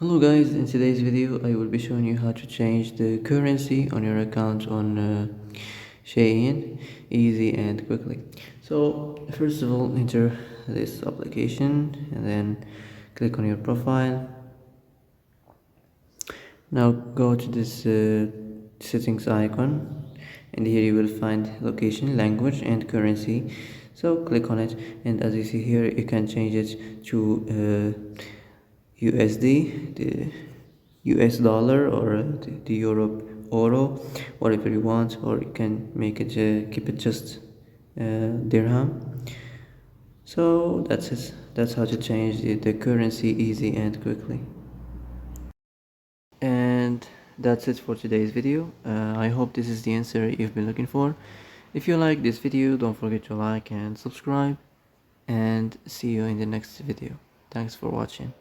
Hello guys, in today's video I will be showing you how to change the currency on your account on Shein easy and quickly. So first of all, enter this application and then click on your profile. Now go to this settings icon, and here you will find location, language and currency. So click on it, and as you see here you can change it to USD, the US dollar, or the Europe euro, whatever you want, or you can make it keep it just dirham. So that's it. That's how to change the currency easy and quickly. And that's it for today's video. I hope this is the answer you've been looking for. If you like this video, don't forget to like and subscribe, and see you in the next video. Thanks for watching.